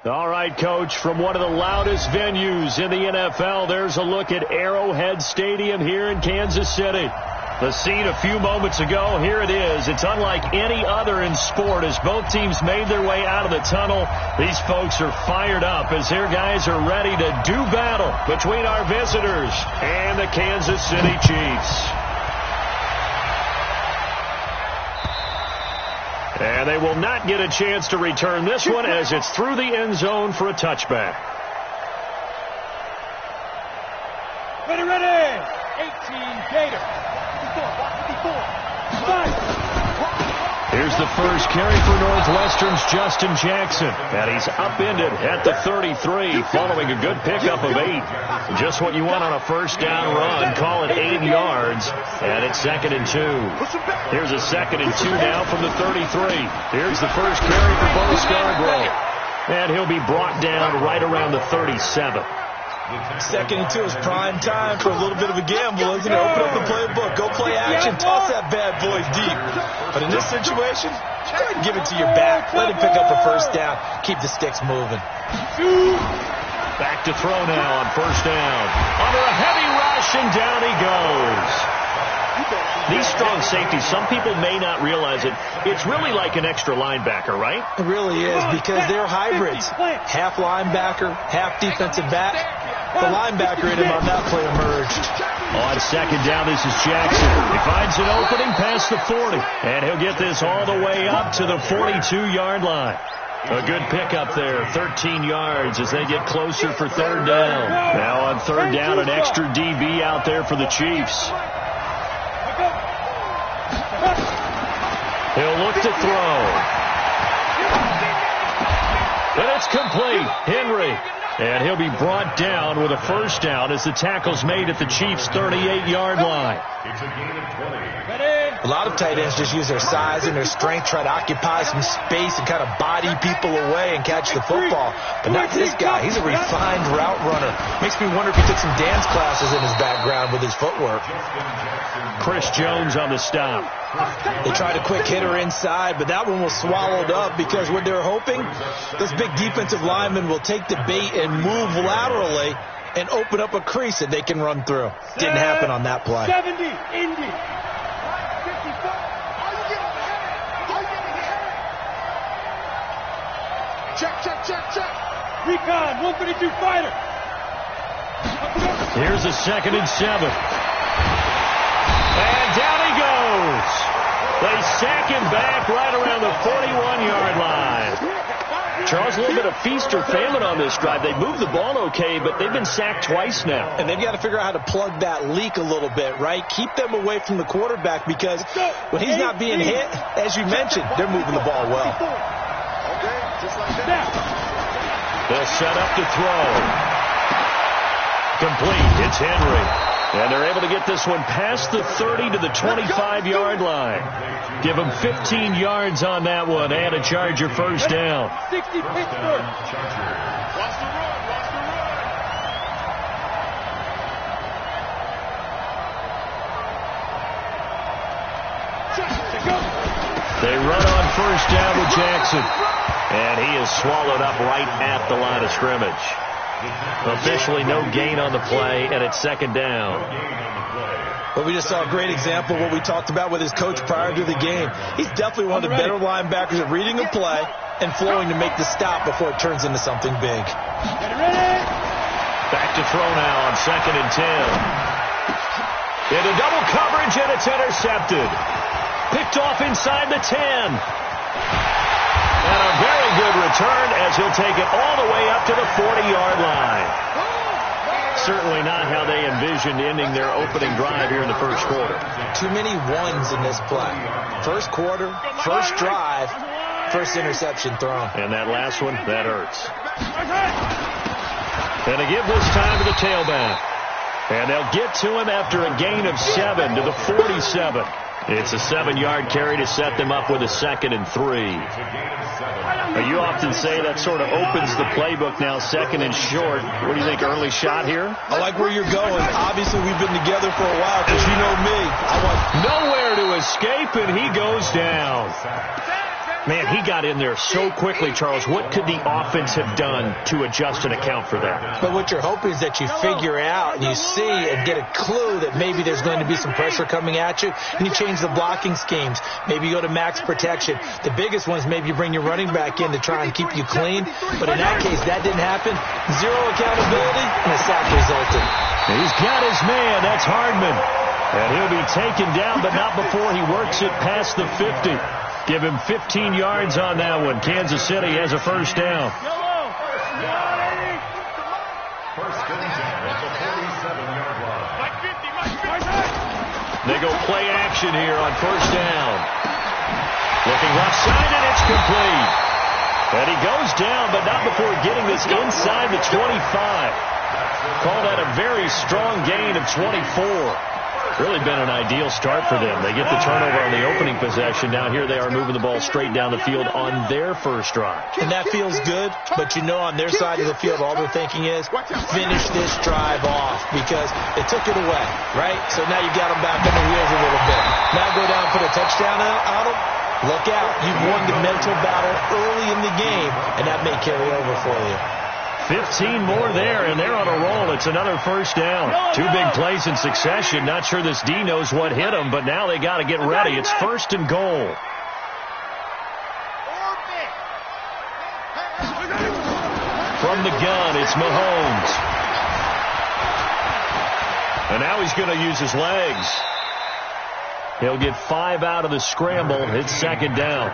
All right, Coach, from one of the loudest venues in the NFL, there's a look at Arrowhead Stadium here in Kansas City. The scene a few moments ago, here it is. It's unlike any other in sport as both teams made their way out of the tunnel. These folks are fired up as their guys are ready to do battle between our visitors and the Kansas City Chiefs. And they will not get a chance to return this one as it's through the end zone for a touchback. Ready. 18 Gator. 54. Here's the first carry for Northwestern's Justin Jackson. And he's upended at the 33 following a good pickup of 8. Just what you want on a first down run. Call it 8 yards. And it's 2nd and 2. Here's a 2nd and 2 now from the 33. Here's the first carry for Bo Scarborough. And he'll be brought down right around the 37. 2nd and 2 is prime time for a little bit of a gamble, isn't it? Open up the playbook. Go play action. Toss that bad boy deep. But in this situation, go ahead and give it to your back. Let him pick up a first down. Keep the sticks moving. Back to throw now on first down. Under a heavy rush, and down he goes. These strong safeties, some people may not realize it. It's really like an extra linebacker, right? It really is, because they're hybrids. Half linebacker, half defensive back. The linebacker in him on that play emerged. On second down, this is Jackson. He finds an opening past the 40. And he'll get this all the way up to the 42-yard line. A good pickup there, 13 yards as they get closer for third down. Now on third down, an extra DB out there for the Chiefs. He'll look to throw. And it's complete. Henry. And he'll be brought down with a first down as the tackle's made at the Chiefs' 38-yard line. A lot of tight ends just use their size and their strength, try to occupy some space and kind of body people away and catch the football. But not this guy. He's a refined route runner. Makes me wonder if he took some dance classes in his background with his footwork. Chris Jones on the stop. They tried a quick hitter inside, but that one was swallowed up because what they're hoping, this big defensive lineman will take the bait and move laterally and open up a crease that they can run through. Didn't happen on that play. 70, Indy. Check. Recon, 132 fighter. Here's a 2nd and 7. And down he goes. They sack him back right around the 41-yard line. Charles, a little bit of feast or famine on this drive. They moved the ball okay, but they've been sacked twice now. And they've got to figure out how to plug that leak a little bit, right? Keep them away from the quarterback because when he's not being hit, as you mentioned, they're moving the ball well. They'll set up to throw. Complete. It's Henry. And they're able to get this one past the 30 to the 25-yard line. Give them 15 yards on that one and a Charger first down. 60 Pittsburgh. They run on first down with Jackson. And he is swallowed up right at the line of scrimmage. Officially no gain on the play, and it's 2nd down. Well, we just saw a great example of what we talked about with his coach prior to the game. He's definitely one of the better linebackers at reading a play and flowing to make the stop before it turns into something big. Back to throw now on 2nd and 10. Into double coverage, and it's intercepted. Picked off inside the 10. And a very good return as he'll take it all the way up to the 40-yard line. Certainly not how they envisioned ending their opening drive here in the first quarter. Too many ones in this play. First quarter, first drive, first interception thrown. And that last one, that hurts. And they give this time to the tailback. And they'll get to him after a gain of 7 to the 47. It's a 7-yard carry to set them up with a 2nd and 3. Now, you often say that sort of opens the playbook now, 2nd and short. What do you think, early shot here? I like where you're going. Obviously, we've been together for a while because you know me. I want nowhere to escape, and he goes down. Man, he got in there so quickly, Charles. What could the offense have done to adjust and account for that? But what you're hoping is that you figure out and you see and get a clue that maybe there's going to be some pressure coming at you, and you change the blocking schemes. Maybe you go to max protection. The biggest one is maybe you bring your running back in to try and keep you clean. But in that case, that didn't happen. Zero accountability, and a sack resulted. He's got his man. That's Hardman. And he'll be taken down, but not before he works it past the 50. Give him 15 yards on that one. Kansas City has a first down. They go play action here on first down. Looking left side, and it's complete. And he goes down, but not before getting this inside the 25. Call that a very strong gain of 24. Really been an ideal start for them. They get the turnover on the opening possession. Now here they are moving the ball straight down the field on their first drive. And that feels good, but you know on their side of the field all they're thinking is finish this drive off because they took it away, right? So now you got them back on the wheels a little bit. Now go down and put a touchdown on them. Look out. You've won the mental battle early in the game, and that may carry over for you. 15 more there, and they're on a roll. It's another first down. Two big plays in succession. Not sure this D knows what hit him, but now they got to get ready. It's first and goal. From the gun, it's Mahomes. And now he's going to use his legs. He'll get 5 out of the scramble. It's second down.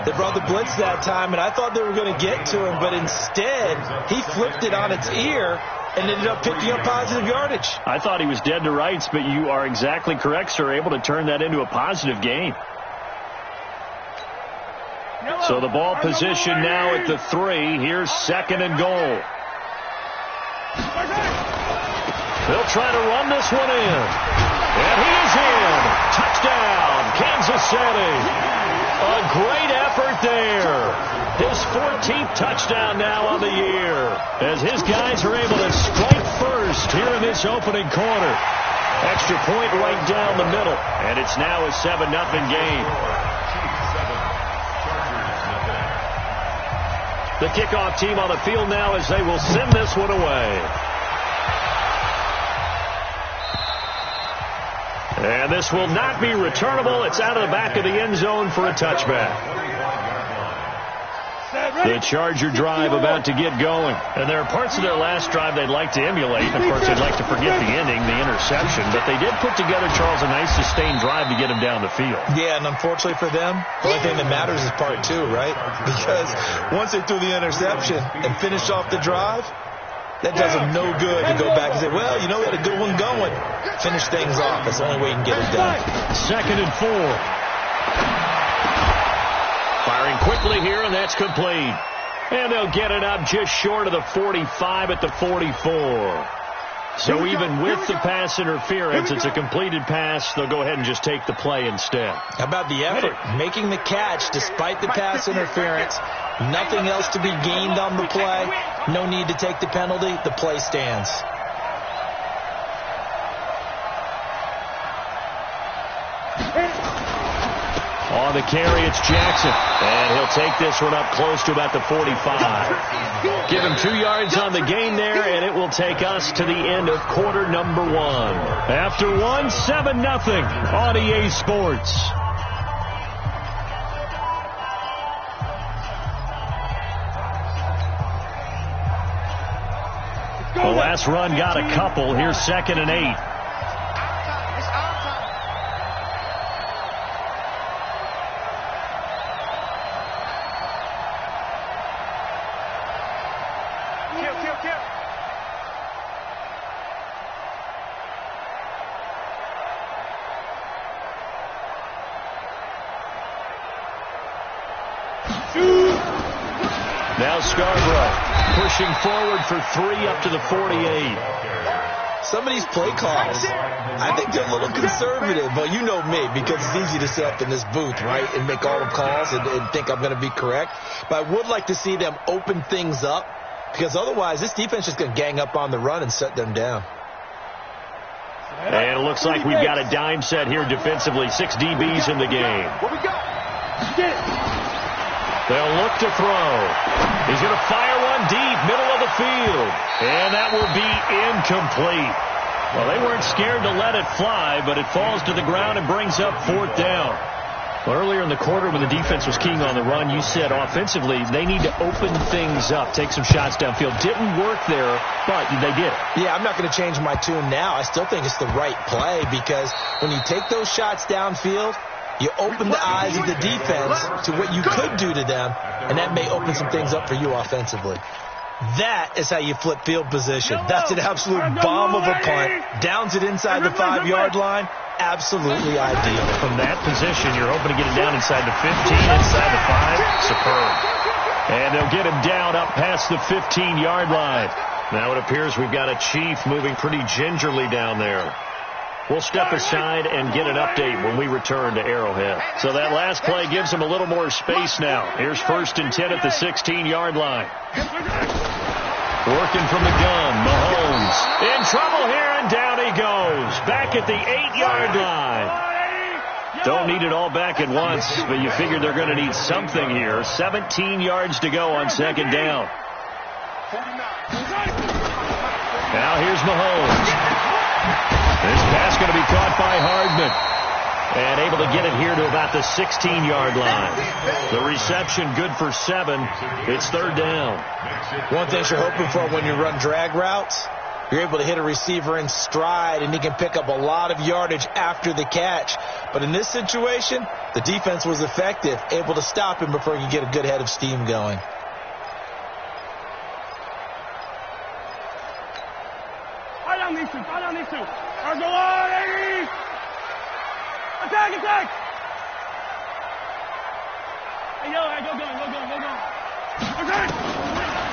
They brought the blitz that time, and I thought they were going to get to him, but instead he flipped it on its ear and ended up picking up positive yardage. I thought he was dead to rights, but you are exactly correct, sir. Able to turn that into a positive gain. So the ball position now at the 3. Here's second and goal. They'll try to run this one in. And he is in. Touchdown, Kansas City. A great effort there. His 14th touchdown now on the year as his guys are able to strike first here in this opening quarter. Extra point right down the middle. And it's now a 7-0 game. The kickoff team on the field now as they will send this one away. And this will not be returnable. It's out of the back of the end zone for a touchback. The Charger drive about to get going. And there are parts of their last drive they'd like to emulate. Of course, they'd like to forget the ending, the interception. But they did put together, Charles, a nice sustained drive to get him down the field. Yeah, and unfortunately for them, the only thing that matters is part 2, right? Because once they threw the interception and finished off the drive, that does them no good to go back and say, well, you know, we had a good one going. Finish things off. That's the only way you can get it done. Second and 4. Firing quickly here, and that's complete. And they'll get it up just short of the 45 at the 44. So even with the pass interference, it's a completed pass. They'll go ahead and just take the play instead. How about the effort? Making the catch despite the pass interference. Nothing else to be gained on the play. No need to take the penalty. The play stands. On the carry, it's Jackson. And he'll take this one up close to about the 45. Give him 2 yards on the gain there, and it will take us to the end of quarter number 1. After 1, 7-0 on EA Sports. The last run got a couple. Here's second and 8. Now Scarborough pushing forward for 3 up to the 48. Some of these play calls, I think they're a little conservative, but you know me, because it's easy to sit up in this booth, right, and make all the calls and think I'm going to be correct. But I would like to see them open things up, because otherwise this defense is going to gang up on the run and set them down. And it looks like we've got a dime set here defensively. 6 DBs in the game. What we got? Get it. They'll look to throw. He's going to fire one deep, middle of the field. And that will be incomplete. Well, they weren't scared to let it fly, but it falls to the ground and brings up 4th down. Well, earlier in the quarter when the defense was keying on the run, you said offensively they need to open things up, take some shots downfield. Didn't work there, but they did. Yeah, I'm not going to change my tune now. I still think it's the right play because when you take those shots downfield, you open the eyes of the defense to what you could do to them, and that may open some things up for you offensively. That is how you flip field position. That's an absolute bomb of a punt. Downs it inside the 5-yard line. Absolutely ideal. From that position, you're hoping to get it down inside the 15, inside the 5. Superb. And they'll get him down up past the 15-yard line. Now it appears we've got a Chief moving pretty gingerly down there. We'll step aside and get an update when we return to Arrowhead. So that last play gives them a little more space now. Here's 1st and 10 at the 16-yard line. Working from the gun, Mahomes. In trouble here, and down he goes. Back at the 8-yard line. Don't need it all back at once, but you figure they're going to need something here. 17 yards to go on 2nd down. Now here's Mahomes. This pass going to be caught by Hardman. And able to get it here to about the 16-yard line. The reception good for 7. It's 3rd down. One thing you're hoping for when you run drag routes, you're able to hit a receiver in stride, and he can pick up a lot of yardage after the catch. But in this situation, the defense was effective, able to stop him before he could get a good head of steam going. Attack!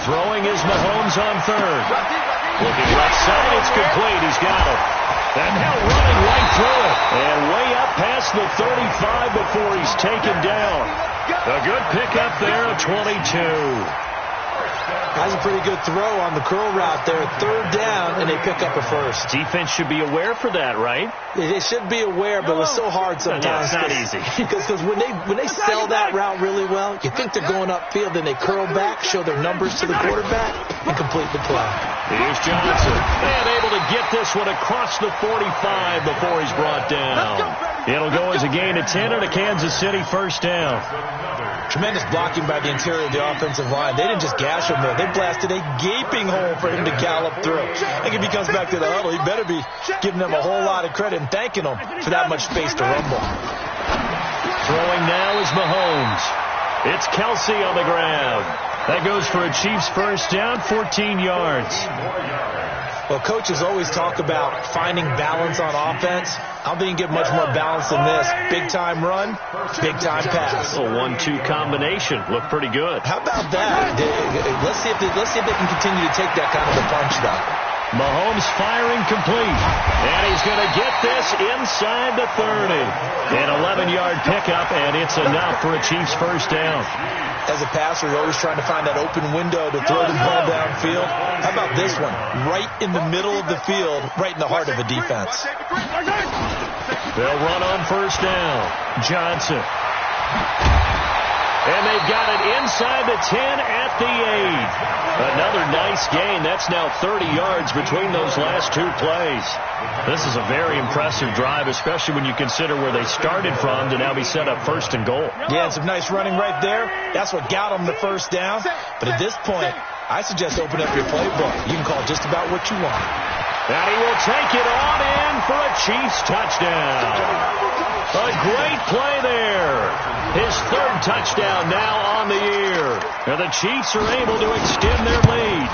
Throwing is Mahomes on 3rd. Looking left side, it's complete. He's got it. And now running right through it. And way up past the 35 before he's taken down. A good pickup there, a 22. That's a pretty good throw on the curl route there. 3rd down, and they pick up a 1st. Defense should be aware for that, right? They should be aware, but it's so hard sometimes. It's not easy. Because when they sell that route really well, you think they're going upfield, then they curl back, show their numbers to the quarterback, and complete the play. Here's Johnson. And able to get this one across the 45 before he's brought down. It'll go as a gain of 10 and a Kansas City 1st down. Tremendous blocking by the interior of the offensive line. They didn't just gash him there. They blasted a gaping hole for him to gallop through. I think if he comes back to the huddle, he better be giving them a whole lot of credit and thanking them for that much space to rumble. Throwing now is Mahomes. It's Kelsey on the ground. That goes for a Chiefs 1st down, 14 yards. Well, coaches always talk about finding balance on offense. I don't think you can get much more balance than this. Big-time run, big-time pass. A 1-2 combination. Looked pretty good. How about that? Let's see if they can continue to take that kind of a punch, though. Mahomes firing complete. And he's going to get this inside the 30. An 11-yard pickup, and it's enough for a Chiefs 1st down. As a passer, you're always trying to find that open window to throw the ball downfield. How about this one? Right in the middle of the field, right in the heart of a defense. They'll run on 1st down. Johnson. And they've got it inside the 10 at the 8. Another nice gain. That's now 30 yards between those last 2 plays. This is a very impressive drive, especially when you consider where they started from to now be set up 1st and goal. Yeah, some nice running right there. That's what got them the 1st down. But at this point, I suggest open up your playbook. You can call just about what you want. And he will take it on in for a Chiefs touchdown. A great play there. His 3rd touchdown now on the year. And the Chiefs are able to extend their lead.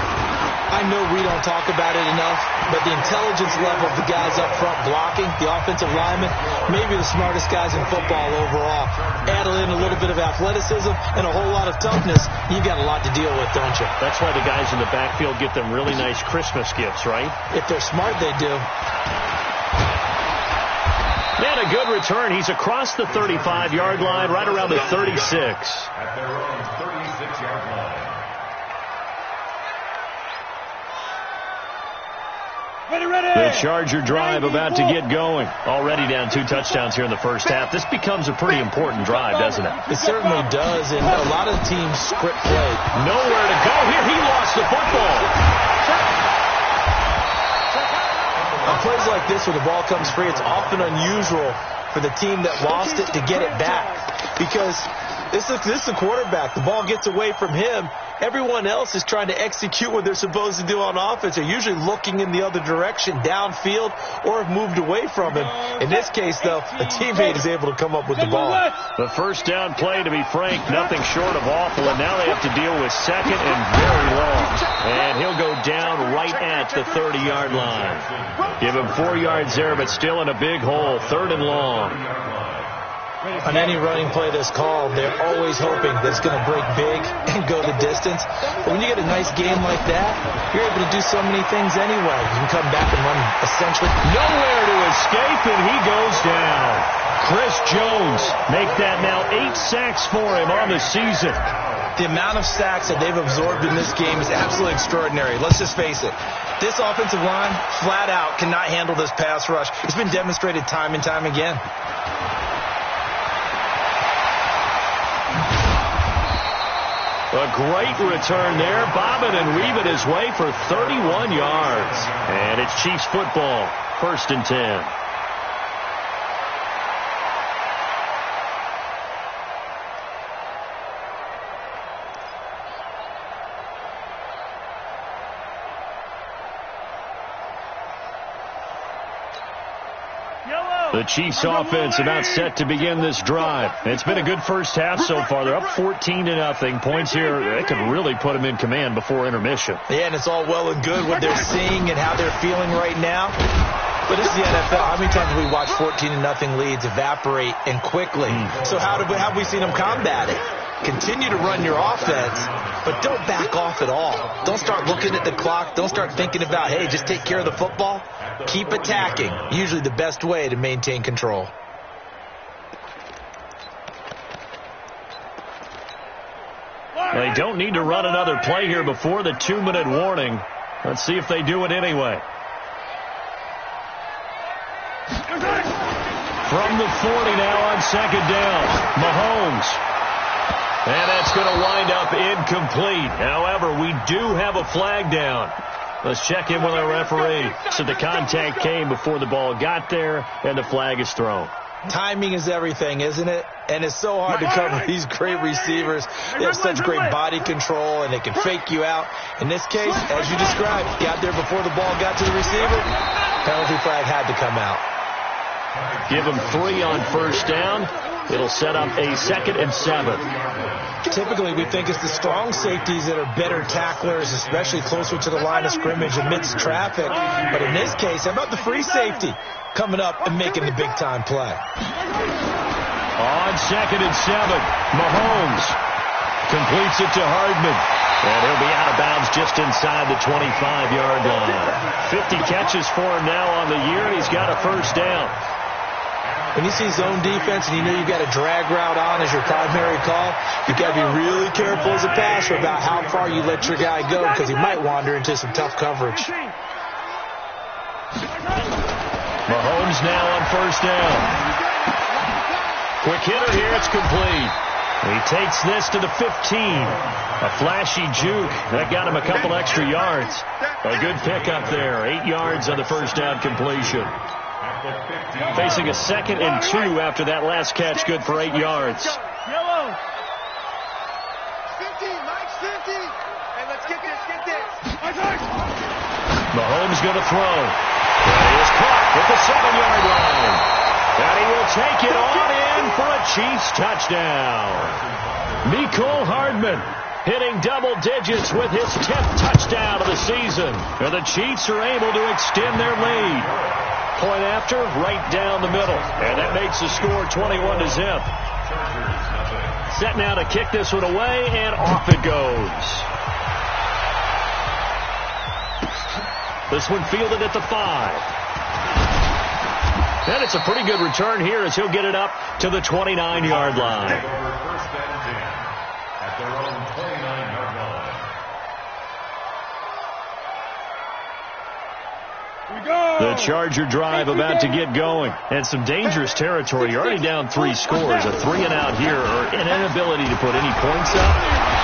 I know we don't talk about it enough, but the intelligence level of the guys up front blocking, the offensive linemen, maybe the smartest guys in football overall. Add in a little bit of athleticism and a whole lot of toughness, you've got a lot to deal with, don't you? That's why the guys in the backfield get them really nice Christmas gifts, right? If they're smart, they do. And a good return. He's across the 35-yard line, right around the 36. At their own 36-yard line. The Charger drive about to get going. Already down 2 touchdowns here in the first half. This becomes a pretty important drive, doesn't it? It certainly does, and a lot of teams script play. Nowhere to go here. He lost the football. On plays like this where the ball comes free, it's often unusual for the team that lost it to get it back. Because this is the quarterback. The ball gets away from him. Everyone else is trying to execute what they're supposed to do on offense. They're usually looking in the other direction, downfield, or have moved away from him. In this case, though, a teammate is able to come up with the ball. The first down play, to be frank, nothing short of awful, and now they have to deal with second and very long. And he'll go down right at the 30-yard line. Give him 4 yards there, but still in a big hole, 3rd and long. On any running play that's called, they're always hoping that it's going to break big and go the distance. But when you get a nice game like that, you're able to do so many things anyway. You can come back and run essentially nowhere to escape, and he goes down. Chris Jones make that now 8 sacks for him on the season. The amount of sacks that they've absorbed in this game is absolutely extraordinary. Let's just face it. This offensive line, flat out, cannot handle this pass rush. It's been demonstrated time and time again. A great return there, bobbing and weaving his way for 31 yards. And it's Chiefs football, 1st and 10. The Chiefs offense about set to begin this drive. It's been a good first half so far. They're up 14-0. Points here, they could really put them in command before intermission. Yeah, and it's all well and good what they're seeing and how they're feeling right now. But this is the NFL. How many times have we watched 14-0 leads evaporate and quickly? So how have we seen them combat it? Continue to run your offense, but don't back off at all. Don't start looking at the clock. Don't start thinking about, hey, just take care of the football. Keep attacking. Usually the best way to maintain control. They don't need to run another play here before the 2-minute warning. Let's see if they do it anyway. From the 40 now on 2nd down. Mahomes. And that's going to wind up incomplete. However, we do have a flag down. Let's check in with our referee. So the contact came before the ball got there, and the flag is thrown. Timing is everything, isn't it? And it's so hard to cover these great receivers. They have such great body control, and they can fake you out. In this case, as you described, got there before the ball got to the receiver. Penalty flag had to come out. Give them 3 on 1st down. It'll set up a 2nd and 7. Typically, we think it's the strong safeties that are better tacklers, especially closer to the line of scrimmage amidst traffic. But in this case, how about the free safety coming up and making the big-time play? On 2nd and 7, Mahomes completes it to Hardman. And he'll be out of bounds just inside the 25-yard line. 50 catches for him now on the year, and he's got a 1st down. When you see zone defense and you know you've got a drag route on as your primary call, you've got to be really careful as a passer about how far you let your guy go because he might wander into some tough coverage. Mahomes now on 1st down. Quick hitter here, it's complete. He takes this to the 15. A flashy juke. That got him a couple extra yards. A good pickup there. 8 yards on the 1st down completion. Facing a 2nd and 2 after that last catch, good for 8 yards. Yellow. 50, Mike's 50. Hey, let's get this. Mahomes going to throw. And he is caught at the 7-yard line. And he will take it on in for a Chiefs touchdown. Mecole Hardman hitting double digits with his 10th touchdown of the season. And the Chiefs are able to extend their lead. Point after, right down the middle. And that makes the score 21-0. Set now to kick this one away, and off it goes. This one fielded at the 5. And it's a pretty good return here as he'll get it up to the 29-yard line. At their own 29-yard The Charger drive about to get going. And some dangerous territory. You're already down 3 scores. A 3-and-out here, or an inability to put any points up.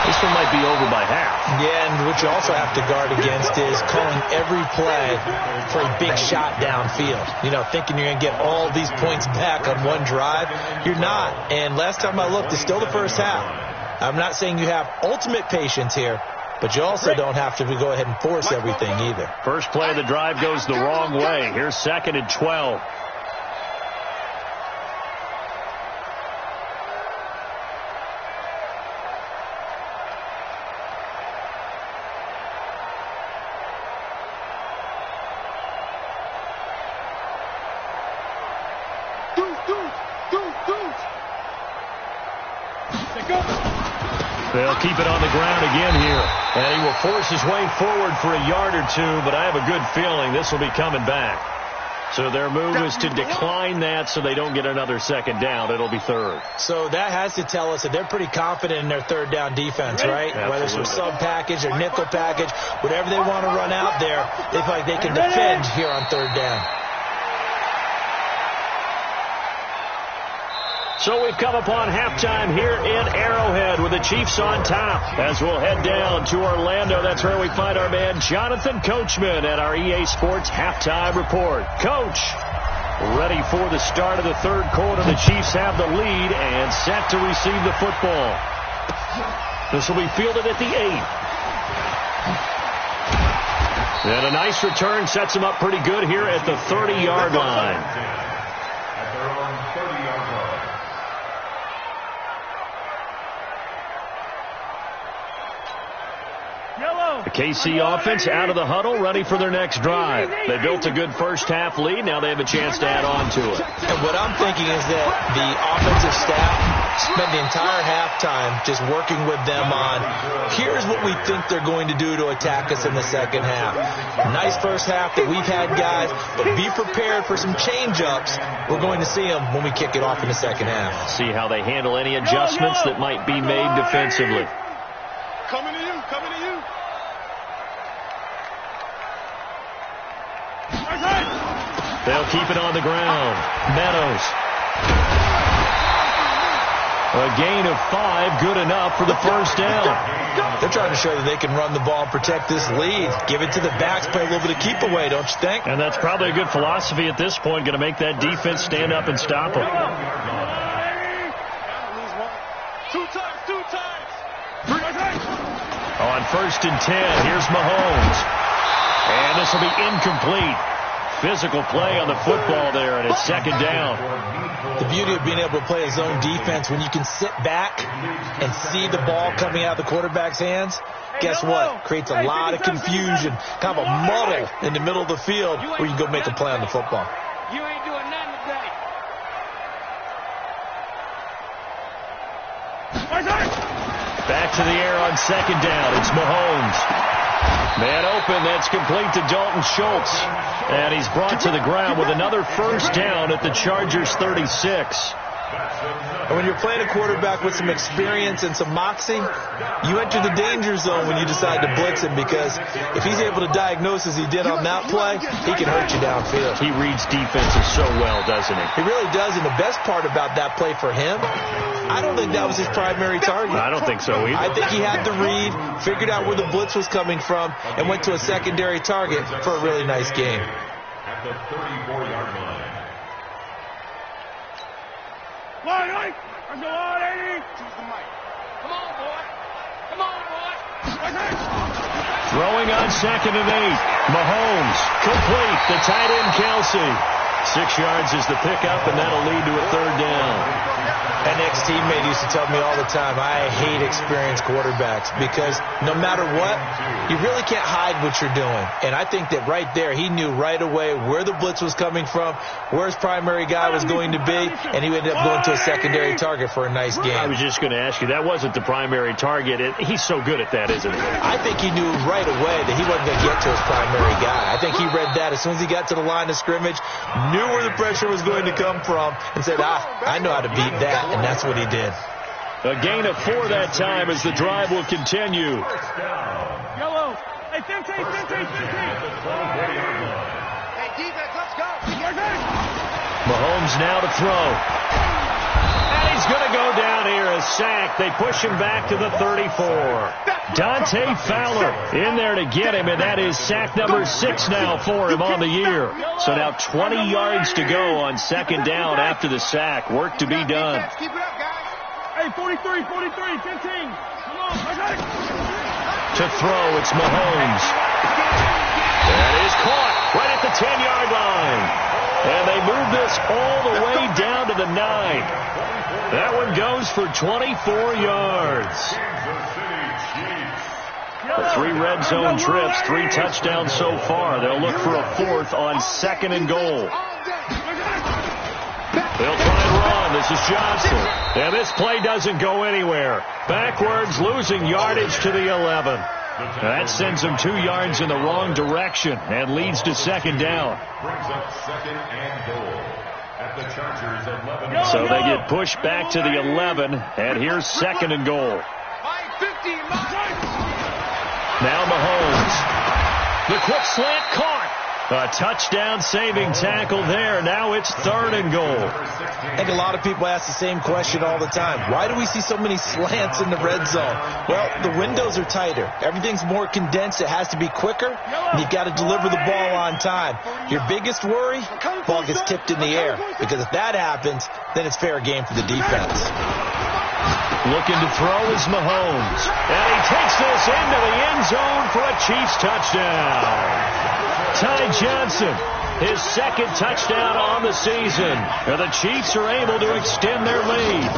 This one might be over by half. Yeah, and what you also have to guard against is calling every play for a big shot downfield. You know, thinking you're going to get all these points back on one drive. You're not. And last time I looked, it's still the first half. I'm not saying you have ultimate patience here, but you also don't have to go ahead and force everything either. First play of the drive goes the wrong way. Here's 2nd and 12. They'll keep it on the ground again here. And he will force his way forward for a yard or 2, but I have a good feeling this will be coming back. So their move is to decline that so they don't get another 2nd down. It'll be 3rd. So that has to tell us that they're pretty confident in their 3rd down defense, right? Absolutely. Whether it's from sub-package or nickel package, whatever they want to run out there, they feel like they can defend here on 3rd down. So we've come upon halftime here in Arrowhead with the Chiefs on top. As we'll head down to Orlando, that's where we find our man Jonathan Coachman at our EA Sports Halftime Report. Coach, ready for the start of the 3rd quarter. The Chiefs have the lead and set to receive the football. This will be fielded at the 8. And a nice return sets them up pretty good here at the 30-yard line. At their own 30-yard line. The KC offense out of the huddle, ready for their next drive. They built a good first-half lead. Now they have a chance to add on to it. And what I'm thinking is that the offensive staff spent the entire halftime just working with them on, here's what we think they're going to do to attack us in the 2nd half. Nice first half that we've had, guys, but be prepared for some change-ups. We're going to see them when we kick it off in the 2nd half. See how they handle any adjustments that might be made defensively. Coming to you, coming to you. They'll keep it on the ground. Meadows. A gain of 5, good enough for the first down. They're trying to show that they can run the ball and protect this lead. Give it to the backs, play a little bit of keep away, don't you think? And that's probably a good philosophy at this point, going to make that defense stand up and stop them. 2 times. On 1st and 10, here's Mahomes. And this will be incomplete. Physical play on the football there, and it's 2nd down. The beauty of being able to play a zone defense, when you can sit back and see the ball coming out of the quarterback's hands, guess what? Creates a lot of confusion, kind of a muddle in the middle of the field where you can go make a play on the football. You ain't doing nothing today. Back to the air on 2nd down. It's Mahomes. Man open, that's complete to Dalton Schultz. And he's brought to the ground with another first down at the Chargers' 36. And when you're playing a quarterback with some experience and some moxie, you enter the danger zone when you decide to blitz him, because if he's able to diagnose as he did on that play, he can hurt you downfield. He reads defenses so well, doesn't he? He really does, and the best part about that play for him, I don't think that was his primary target. I don't think so either. I think he had the read, figured out where the blitz was coming from, and went to a secondary target for a really nice game. At the 34-yard line. Let's go on, 80. Choose the mic. Come on, boy. Come on, boy. Throwing on 2nd and 8. Mahomes, complete. The tight end, Kelsey. 6 yards is the pickup, and that'll lead to a 3rd down. An ex-teammate used to tell me all the time, I hate experienced quarterbacks, because no matter what, you really can't hide what you're doing. And I think that right there, he knew right away where the blitz was coming from, where his primary guy was going to be, and he ended up going to a secondary target for a nice game. I was just going to ask you, that wasn't the primary target. He's so good at that, isn't he? I think he knew right away that he wasn't going to get to his primary guy. I think he read that as soon as he got to the line of scrimmage, knew where the pressure was going to come from, and said, I know how to beat that, and that's what he did. A gain of 4 that time as the drive will continue. Yellow. Hey, 15. Mahomes now to throw. And he's going to go down here, a sack. They push him back to the 34. Dante Fowler in there to get him, and that is sack number 6 now for him on the year. So now 20 yards to go on second down after the sack. Work to be done. Keep it up, guys. Hey, 43, 15. Come on, I got it. To throw, it's Mahomes. That is caught right at the 10-yard line. And they move this all the way down to the 9. That one goes for 24 yards. The 3 red zone trips, 3 touchdowns so far. They'll look for a 4th on second and goal. They'll try and run. This is Johnson. And this play doesn't go anywhere. Backwards, losing yardage to the 11. That sends them 2 yards in the wrong direction and leads to second down. Brings up second and goal at the Chargers 11. So they get pushed back to the 11, and here's second and goal. Now Mahomes. The quick slant caught. A touchdown-saving tackle there. Now it's third and goal. I think a lot of people ask the same question all the time. Why do we see so many slants in the red zone? Well, the windows are tighter. Everything's more condensed. It has to be quicker, and you've got to deliver the ball on time. Your biggest worry, ball gets tipped in the air, because if that happens, then it's fair game for the defense. Looking to throw is Mahomes. And he takes this into the end zone for a Chiefs touchdown. Ty Johnson, his second touchdown on the season. And the Chiefs are able to extend their lead.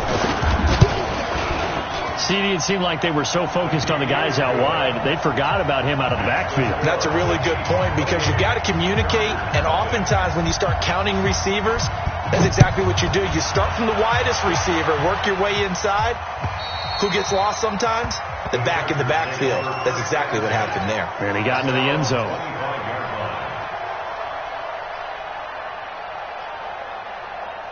CD, it seemed like they were so focused on the guys out wide, they forgot about him out of the backfield. That's a really good point, because you've got to communicate, and oftentimes when you start counting receivers, that's exactly what you do. You start from the widest receiver, work your way inside. Who gets lost sometimes? The back in the backfield. That's exactly what happened there. And he got into the end zone.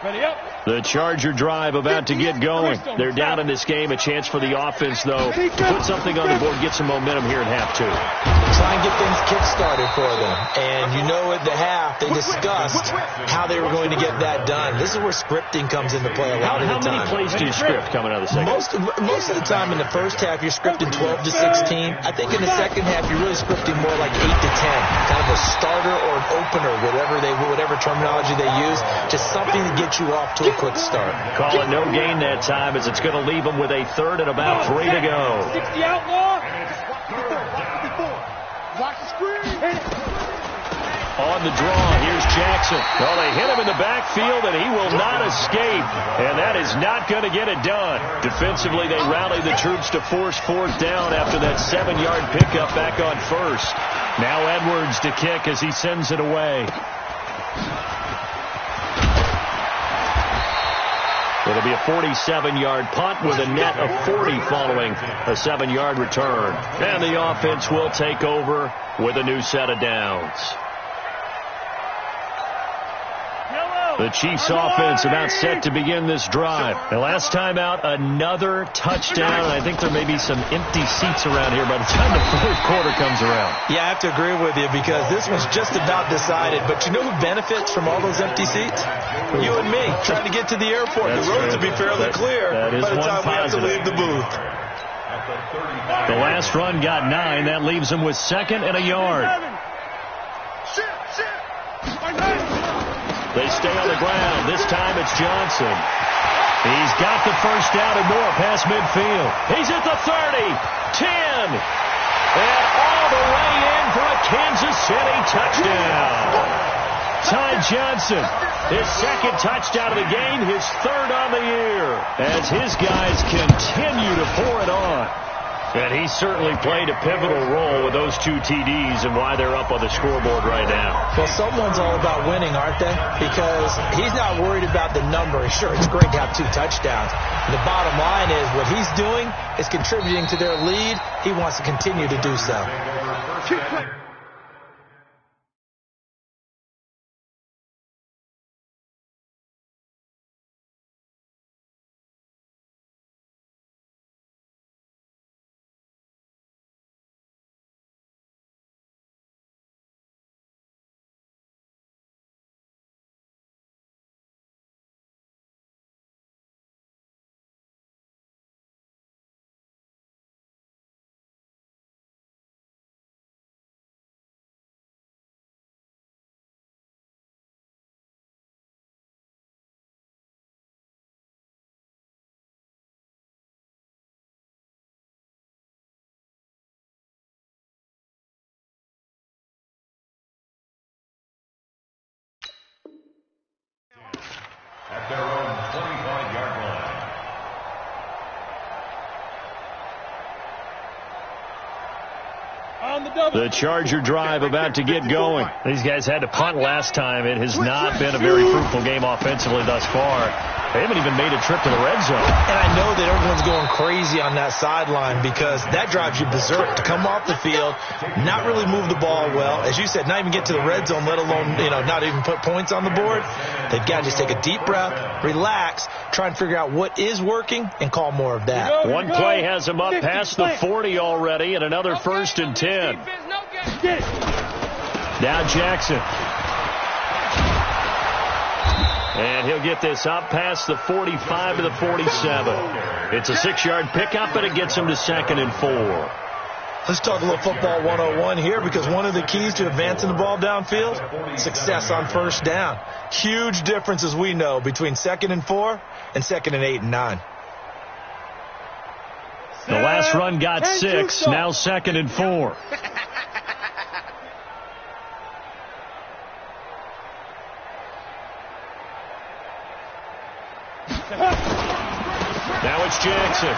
Ready up. The Charger drive about to get going. They're down in this game. A chance for the offense, though, to put something on the board, get some momentum here in half 2. Try and get things kick-started for them. And you know at the half, they discussed how they were going to get that done. This is where scripting comes into play a lot of the time. How many plays do you script coming out of the second? Most of the time in the first half, you're scripting 12 to 16. I think in the second half, you're really scripting more like 8 to 10. Kind of a starter or an opener, whatever terminology they use, just something to get you off to a quick start. Call it no gain that time, as it's going to leave them with a third and about 3 to go. 60 outlaw. Watch the screen. On the draw, here's Jackson. Oh, they hit him in the backfield, and he will not escape. And that is not going to get it done. Defensively, they rally the troops to force 4th down after that 7-yard pickup back on first. Now Edwards to kick as he sends it away. It'll be a 47-yard punt with a net of 40 following a 7-yard return. And the offense will take over with a new set of downs. The Chiefs offense about set to begin this drive. The last time out, another touchdown. And I think there may be some empty seats around here by the time the 4th quarter comes around. Yeah, I have to agree with you, because this one's just about decided. But you know who benefits from all those empty seats? You and me, trying to get to the airport. The roads will be fairly clear by the time we have to leave the booth. The last run got 9. That leaves them with 2nd and a yard. They stay on the ground. This time it's Johnson. He's got the first down and more past midfield. He's at the 30, 10, and all the way in for a Kansas City touchdown. Ty Johnson, his 2nd touchdown of the game, his 3rd on the year, as his guys continue to pour it on. And he certainly played a pivotal role with those 2 TDs and why they're up on the scoreboard right now. Well, someone's all about winning, aren't they? Because he's not worried about the number. Sure, it's great to have 2 touchdowns. The bottom line is what he's doing is contributing to their lead. He wants to continue to do so. The Charger drive about to get going. These guys had to punt last time. It has not been a very fruitful game offensively thus far. They haven't even made a trip to the red zone. And I know that everyone's going crazy on that sideline because that drives you berserk to come off the field, not really move the ball well. As you said, not even get to the red zone, let alone, not even put points on the board. They've got to just take a deep breath, relax, try and figure out what is working, and call more of that. One play has them up past the 40 already, and another 1st and 10. Now Jackson. And he'll get this up past the 45 to the 47. It's a 6-yard pickup, and it gets him to 2nd and 4. Let's talk a little football 101 here, because one of the keys to advancing the ball downfield, success on first down. Huge difference, as we know, between 2nd and 4 and 2nd and 8 and 9. The last run got 6, now 2nd and 4. Now it's Jackson.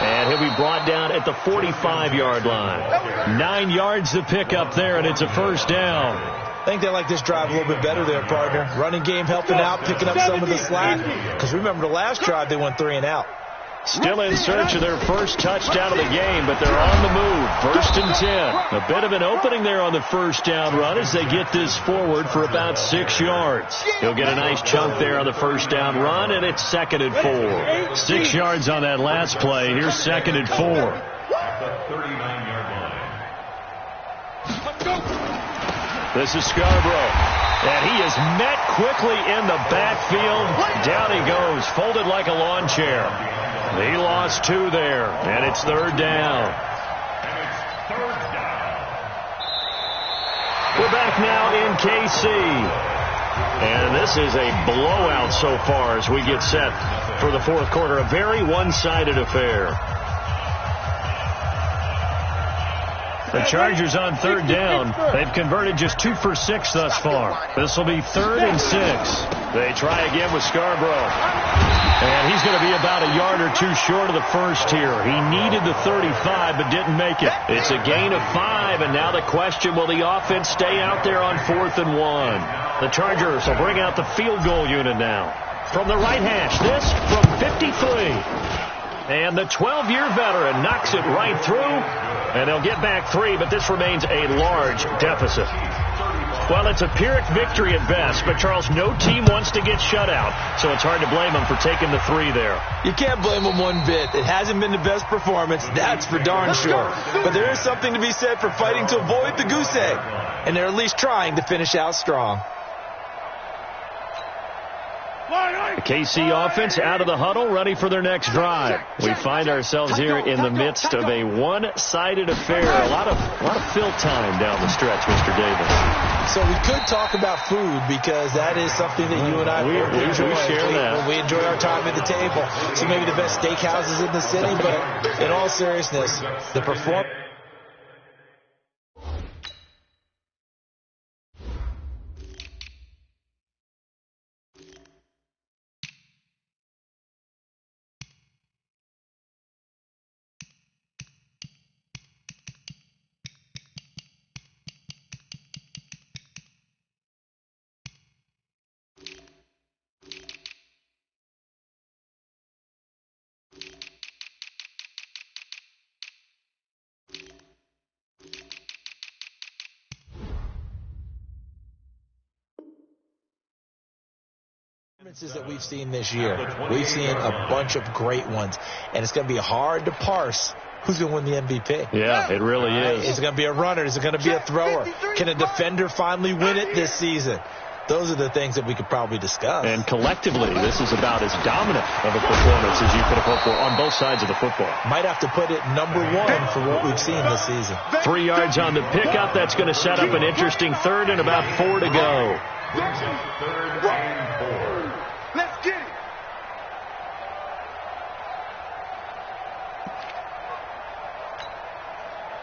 And he'll be brought down at the 45-yard line. 9 yards to pick up there, and it's a 1st down. I think they like this drive a little bit better there, partner. Running game helping out, picking up some of the slack. Because remember, the last drive they went 3 and out. Still in search of their first touchdown of the game, but they're on the move. 1st and 10. A bit of an opening there on the first down run as they get this forward for about 6 yards. He'll get a nice chunk there on the first down run, and it's 2nd and 4. 6 yards on that last play. Here's 2nd and 4. At the 39-yard line. This is Scarborough. And he is met quickly in the backfield. Down he goes, folded like a lawn chair. He lost 2 there, and it's 3rd down. We're back now in KC. And this is a blowout so far as we get set for the 4th quarter. A very one-sided affair. The Chargers on 3rd down. They've converted just 2 for 6 thus far. This will be 3rd and 6. They try again with Scarborough. And he's going to be about a yard or 2 short of the first here. He needed the 35 but didn't make it. It's a gain of 5, and now the question, will the offense stay out there on 4th and 1? The Chargers will bring out the field goal unit now. From the right hash, this from 53. And the 12-year veteran knocks it right through. And they'll get back 3, but this remains a large deficit. Well, it's a Pyrrhic victory at best, but, Charles, no team wants to get shut out, so it's hard to blame them for taking the 3 there. You can't blame them one bit. It hasn't been the best performance, that's for darn sure. But there is something to be said for fighting to avoid the goose egg, and they're at least trying to finish out strong. The KC offense out of the huddle, ready for their next drive. We find ourselves here in the midst of a one-sided affair. A lot of fill time down the stretch, Mr. Davis. So we could talk about food, because that is something that you and I enjoy. We share that. We enjoy our time at the table. So maybe the best steakhouses in the city, but in all seriousness, the performance. That we've seen this year. We've seen a bunch of great ones, and it's going to be hard to parse who's going to win the MVP. Yeah, it really is. Is it going to be a runner? Is it going to be a thrower? Can a defender finally win it this season? Those are the things that we could probably discuss. And collectively, this is about as dominant of a performance as you could have hoped for on both sides of the football. Might have to put it number 1 for what we've seen this season. 3 yards on the pickup. That's going to set up an interesting 3rd and about 4 to go. 3rd and 4. Let's get it.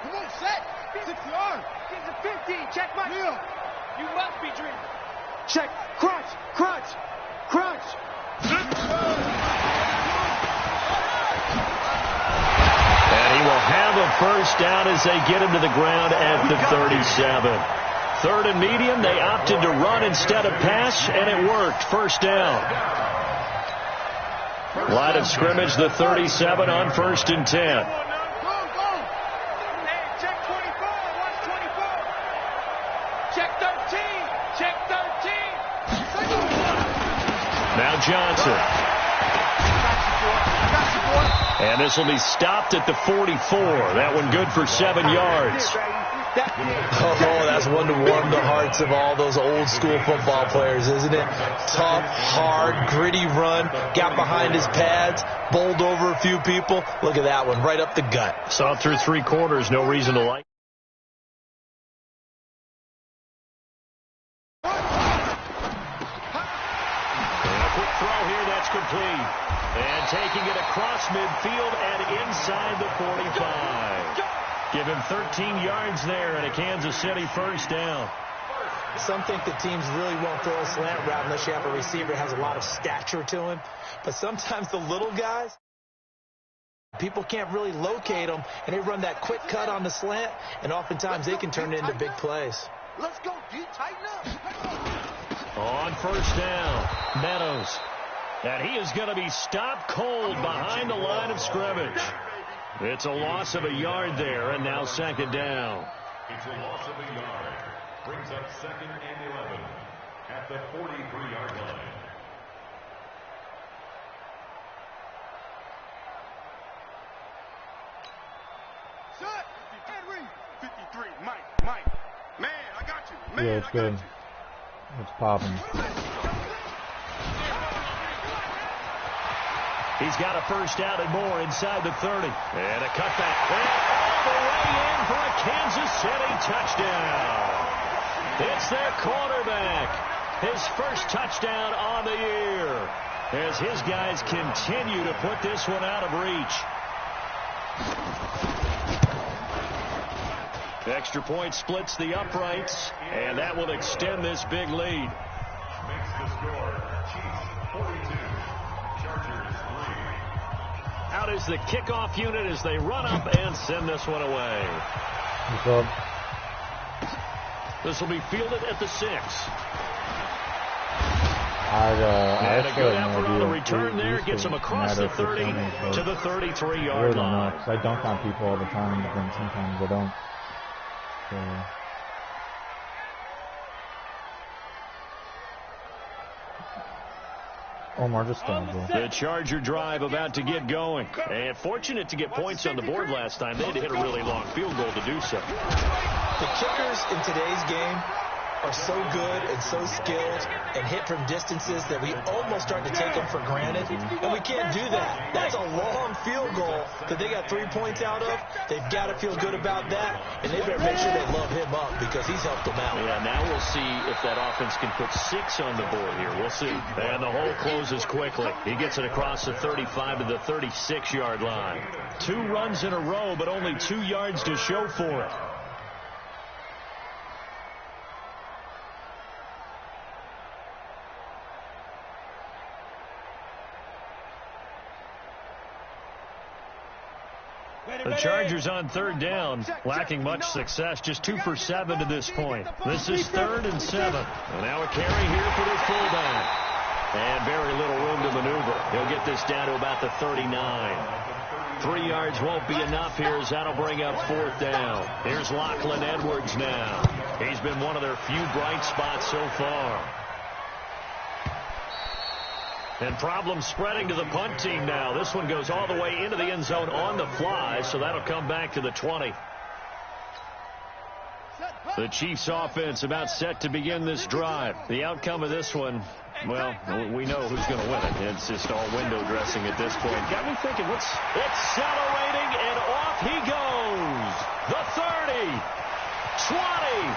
Come on, set. 6 yards. Get the 15. Check my heel. You must be dreaming. Check. Crunch. Crunch. Crunch. And he will have a first down as they get him to the ground at the 37. Third and medium, they opted to run instead of pass, and it worked. First down. Line of scrimmage, the 37 on 1st and 10. Now Johnson. And this will be stopped at the 44. That one good for 7 yards. Oh, that's one to warm the hearts of all those old school football players, isn't it? Tough, hard, gritty run. Got behind his pads, bowled over a few people. Look at that one, right up the gut. Saw through 3 quarters, no reason to like. Complete. And taking it across midfield and inside the 45. Give him 13 yards there and a Kansas City first down. Some think that teams really won't throw a slant route unless you have a receiver that has a lot of stature to him. But sometimes the little guys, people can't really locate them, and they run that quick cut on the slant, and oftentimes they can turn it into big plays. Let's go, Pete. Tighten up. On first down, Meadows. And he is going to be stopped cold behind the line of scrimmage. It's a loss of a yard there, and now second down. It's a loss of a yard. Brings up 2nd and 11 at the 43-yard line. Set. Henry. 53. Mike. Man, I got you. Man, yeah, it's good. It's popping. He's got a first down and more inside the 30. And a cutback. And all the way in for a Kansas City touchdown. It's their quarterback. His first touchdown on the year. As his guys continue to put this one out of reach. Extra point splits the uprights. And that will extend this big lead. Makes the score Chiefs 42. Chargers 3. Out is the kickoff unit as they run up and send this one away. What's up? This will be fielded at the 6. And a good effort on the return there. Gets him across the 30 to the 33-yard line. I dunk on people all the time, but then sometimes I don't. So. Omar, just stand there. The Charger drive about to get going. And fortunate to get points on the board last time. They had to hit a really long field goal to do so. The kickers in today's game are so good and so skilled and hit from distances that we almost start to take them for granted. And we can't do that. That's a long field goal that they got 3 points out of. They've got to feel good about that. And they better make sure they love him up because he's helped them out. Yeah, now we'll see if that offense can put 6 on the board here. We'll see. And the hole closes quickly. He gets it across the 35 to the 36-yard line. 2 runs in a row, but only 2 yards to show for it. The Chargers on third down, lacking much success, just 2 for 7 to this point. This is 3rd and 7. And now a carry here for the fullback. And very little room to maneuver. He'll get this down to about the 39. 3 yards won't be enough here as that'll bring up 4th down. Here's Lachlan Edwards now. He's been one of their few bright spots so far. And problems spreading to the punt team now. This one goes all the way into the end zone on the fly, so that'll come back to the 20. The Chiefs offense about set to begin this drive. The outcome of this one, well, we know who's going to win it. It's just all window dressing at this point. Got me thinking, it's accelerating, and off he goes. The 30, 20,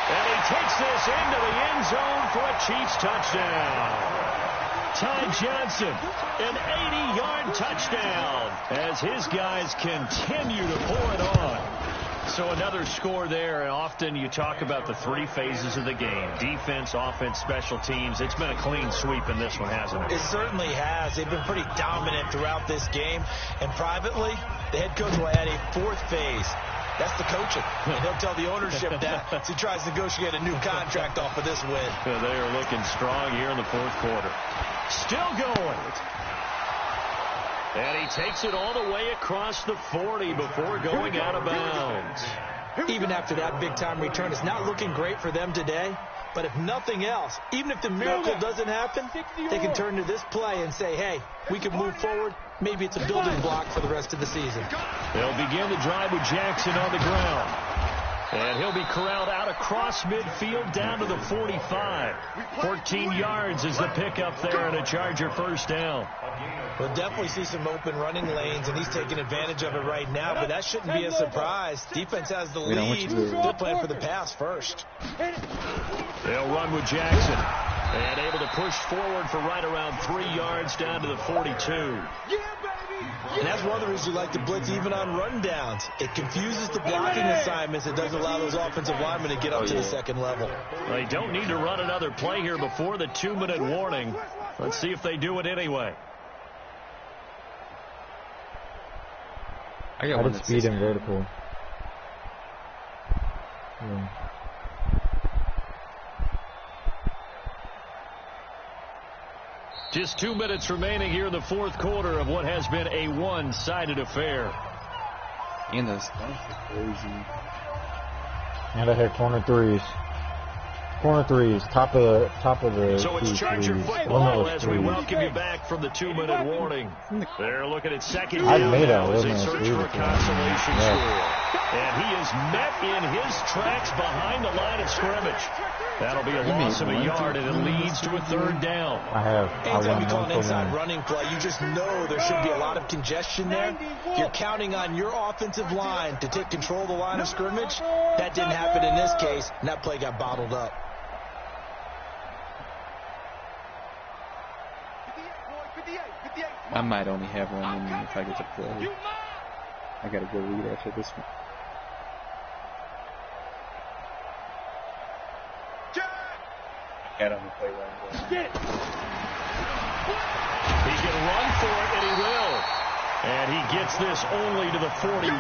and he takes this into the end zone for a Chiefs touchdown. Ty Johnson, an 80-yard touchdown as his guys continue to pour it on. So another score there. Often you talk about the three phases of the game: defense, offense, special teams. It's been a clean sweep in this one, hasn't it? It certainly has. They've been pretty dominant throughout this game. And privately, the head coach will add a fourth phase. That's the coaching. And he'll tell the ownership that as he tries to negotiate a new contract off of this win. They are looking strong here in the fourth quarter. Still going. And he takes it all the way across the 40 before going out of bounds. Even after that big-time return, it's not looking great for them today. But if nothing else, even if the miracle doesn't happen, they can turn to this play and say, hey, we can move forward. Maybe it's a building block for the rest of the season. They'll begin the drive with Jackson on the ground. And he'll be corralled out across midfield down to the 45. 14 yards is the pickup there and a Charger first down. We'll definitely see some open running lanes, and he's taking advantage of it right now, but that shouldn't be a surprise. Defense has the lead. They're playing for the pass first. They'll run with Jackson. And able to push forward for right around 3 yards down to the 42. And that's one of the reasons you like to blitz even on rundowns. It confuses the blocking assignments. It doesn't allow those offensive linemen to get up to the second level. They don't need to run another play here before the 2-minute warning. Let's see if they do it anyway. I got speed and vertical. Yeah. Just 2 minutes remaining here in the fourth quarter of what has been a one-sided affair. And those are crazy. And I hit corner threes. Corner threes, top of the. So it's Charger football as we welcome you back from the 2-minute warning. They're looking at second down now as they search for a consolation score. And he is met in his tracks behind the line of scrimmage. That'll be a loss of a yard, and it leads to a third down. Anytime you call an inside running play, you just know there should be a lot of congestion there. You're counting on your offensive line to take control of the line of scrimmage. That didn't happen in this case, and that play got bottled up. I might only have one in me if I get to play. I gotta go lead after this one. I got on the play right away. He can run for it, and he will. And he gets this only to the 41.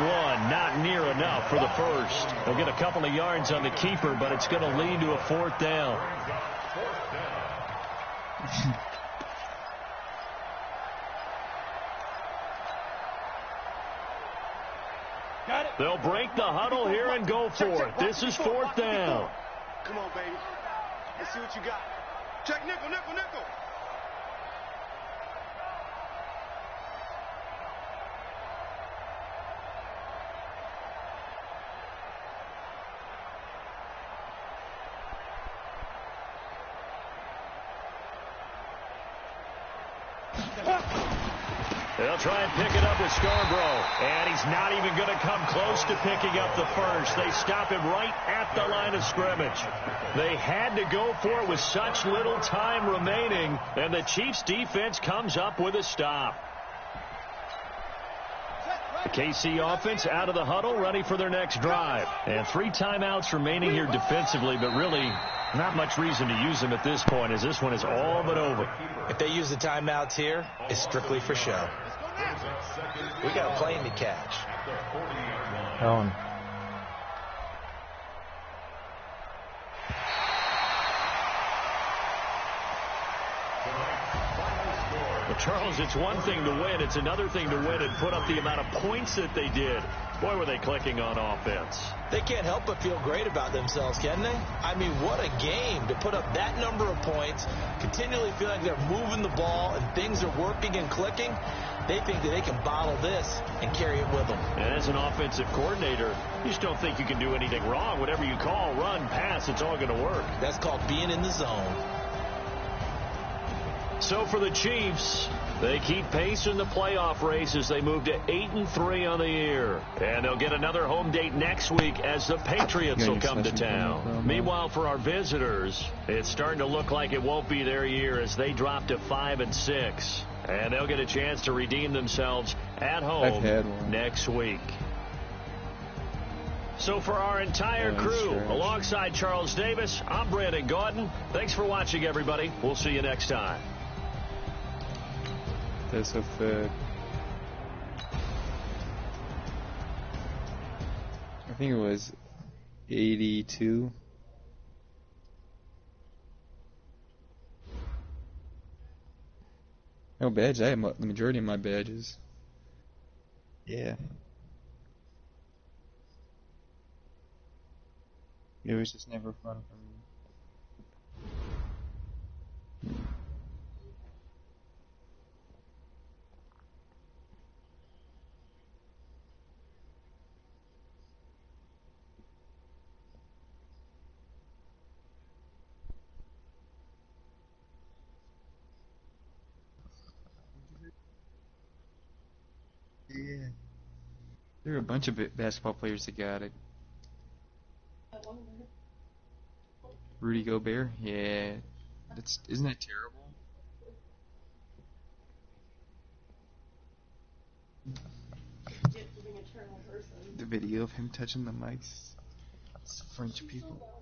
Not near enough for the first. He'll get a couple of yards on the keeper, but it's going to lead to a fourth down. They'll break the huddle here and go for it. This is fourth down. Come on, baby. Let's see what you got. Check nickel, nickel, nickel. They'll try and pick it up with Scarborough. And he's not even going to come close to picking up the first. They stop him right at the line of scrimmage. They had to go for it with such little time remaining. And the Chiefs defense comes up with a stop. The KC offense out of the huddle, ready for their next drive. And 3 timeouts remaining here defensively, but really not much reason to use them at this point, as this one is all but over. If they use the timeouts here, it's strictly for show. We got a plane to catch. Well, Charles, it's one thing to win. It's another thing to win and put up the amount of points that they did. Boy, were they clicking on offense. They can't help but feel great about themselves, can they? I mean, what a game to put up that number of points, continually feel like they're moving the ball and things are working and clicking. They think that they can bottle this and carry it with them. And as an offensive coordinator, you just don't think you can do anything wrong. Whatever you call, run, pass, it's all going to work. That's called being in the zone. So for the Chiefs, they keep pace in the playoff race as they move to 8-3 on the year. And they'll get another home date next week as the Patriots will come to town. Meanwhile, for our visitors, it's starting to look like it won't be their year as they drop to 5-6. And they'll get a chance to redeem themselves at home next week. So for our entire crew, alongside Charles Davis, I'm Brandon Gaudin. Thanks for watching, everybody. We'll see you next time. That's a fact. I think it was 82. No badge. I have the majority of my badges. Yeah. It was just never fun for me. Yeah. There are a bunch of basketball players that got it. Rudy Gobert? Yeah. Isn't that terrible? The video of him touching the mics. It's French people.